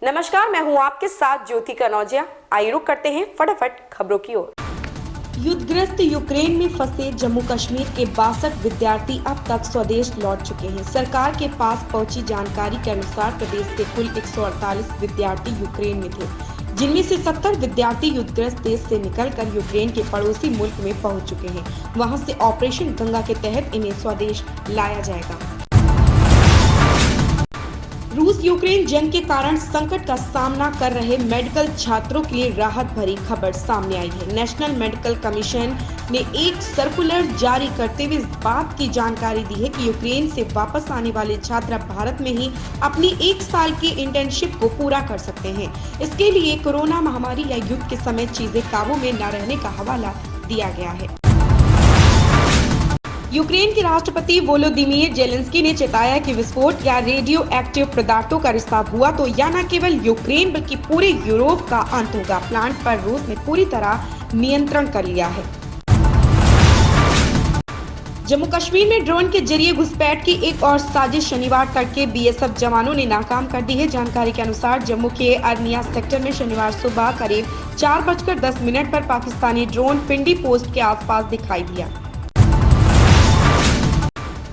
नमस्कार, मैं हूं आपके साथ ज्योति कनौजिया। आइए रुक करते हैं फटाफट खबरों की ओर। युद्धग्रस्त यूक्रेन में फंसे जम्मू कश्मीर के 62 विद्यार्थी अब तक स्वदेश लौट चुके हैं। सरकार के पास पहुंची जानकारी के अनुसार प्रदेश के कुल 148 विद्यार्थी यूक्रेन में थे, जिनमें से 70 विद्यार्थी युद्धग्रस्त देश से निकलकर यूक्रेन के पड़ोसी मुल्क में पहुंच चुके हैं। वहां से ऑपरेशन गंगा के तहत इन्हें स्वदेश लाया जाएगा। रूस यूक्रेन जंग के कारण संकट का सामना कर रहे मेडिकल छात्रों के लिए राहत भरी खबर सामने आई है। नेशनल मेडिकल कमीशन ने एक सर्कुलर जारी करते हुए इस बात की जानकारी दी है कि यूक्रेन से वापस आने वाले छात्र भारत में ही अपनी 1 साल की इंटर्नशिप को पूरा कर सकते हैं। इसके लिए कोरोना महामारी या युद्ध के समय चीजें काबू में न रहने का हवाला दिया गया है। यूक्रेन के राष्ट्रपति वोलोदिमीर जेलेंस्की ने चेताया कि विस्फोट या रेडियो एक्टिव पदार्थों का रिसाव हुआ तो यह न केवल यूक्रेन बल्कि पूरे यूरोप का अंत होगा। प्लांट पर रूस ने पूरी तरह नियंत्रण कर लिया है। जम्मू कश्मीर में ड्रोन के जरिए घुसपैठ की एक और साजिश शनिवार तड़के बीएसएफ जवानों ने नाकाम कर दी है। जानकारी के अनुसार जम्मू के अरनिया सेक्टर में शनिवार सुबह करीब 4:10 पर पाकिस्तानी ड्रोन पिंडी पोस्ट के आसपास दिखाई दिया।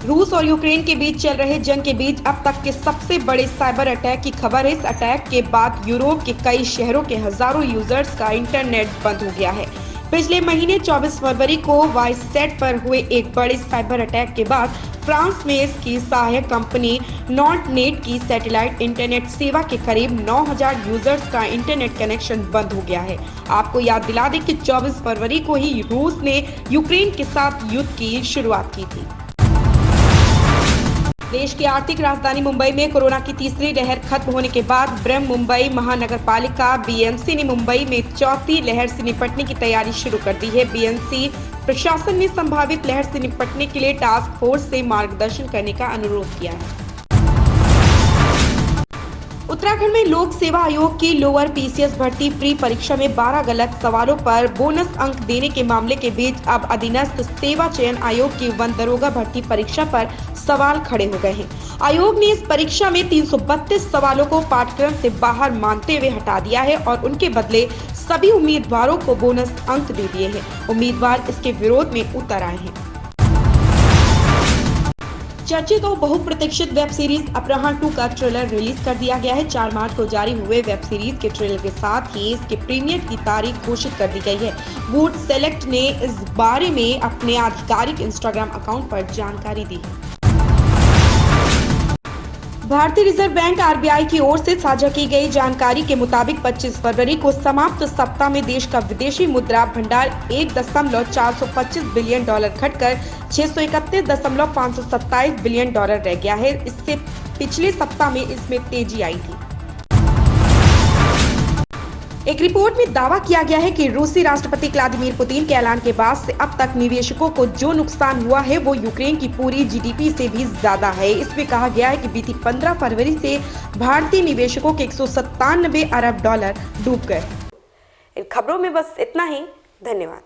रूस और यूक्रेन के बीच चल रहे जंग के बीच अब तक के सबसे बड़े साइबर अटैक की खबर है। इस अटैक के बाद यूरोप के कई शहरों के हजारों यूजर्स का इंटरनेट बंद हो गया है। पिछले महीने 24 फरवरी को वाइसेट पर हुए एक बड़े साइबर अटैक के बाद फ्रांस में इसकी सहायक कंपनी नॉटनेट की सैटेलाइट इंटरनेट सेवा के करीब 9000 यूजर्स का इंटरनेट कनेक्शन बंद हो गया है। आपको याद दिला दें कि 24 फरवरी को ही रूस ने यूक्रेन के साथ युद्ध की शुरुआत की थी। देश की आर्थिक राजधानी मुंबई में कोरोना की तीसरी लहर खत्म होने के बाद ब्रह्म मुंबई महानगर पालिका बीएमसी ने मुंबई में चौथी लहर से निपटने की तैयारी शुरू कर दी है। बीएमसी प्रशासन ने संभावित लहर से निपटने के लिए टास्क फोर्स से मार्गदर्शन करने का अनुरोध किया है। उत्तराखंड में लोक सेवा आयोग की लोअर पीसीएस भर्ती प्री परीक्षा में 12 गलत सवालों पर बोनस अंक देने के मामले के बीच अब अधीनस्थ सेवा चयन आयोग की वन दरोगा भर्ती परीक्षा पर सवाल खड़े हो गए हैं। आयोग ने इस परीक्षा में 332 सवालों को पाठ्यक्रम से बाहर मानते हुए हटा दिया है और उनके बदले सभी उम्मीदवारों को बोनस अंक दे दिए हैं। उम्मीदवार इसके विरोध में उतर आए हैं। चर्चित और बहुप्रतीक्षित वेब सीरीज अपहरण 2 का ट्रेलर रिलीज कर दिया गया है। 4 मार्च को जारी हुए वेब सीरीज के ट्रेलर के साथ ही इसके प्रीमियर की तारीख घोषित कर दी गई है। वुड सेलेक्ट ने इस बारे में अपने आधिकारिक इंस्टाग्राम अकाउंट पर जानकारी दी है। भारतीय रिजर्व बैंक आरबीआई की ओर से साझा की गई जानकारी के मुताबिक 25 फरवरी को समाप्त सप्ताह में देश का विदेशी मुद्रा भंडार $1.425 बिलियन घटकर $631.527 बिलियन रह गया है। इससे पिछले सप्ताह में इसमें तेजी आई थी। एक रिपोर्ट में दावा किया गया है कि रूसी राष्ट्रपति व्लादिमीर पुतिन के ऐलान के बाद से अब तक निवेशकों को जो नुकसान हुआ है वो यूक्रेन की पूरी जीडीपी से भी ज्यादा है। इसमें कहा गया है कि बीती 15 फरवरी से भारतीय निवेशकों के $197 अरब डूब गए। इन खबरों में बस इतना ही। धन्यवाद।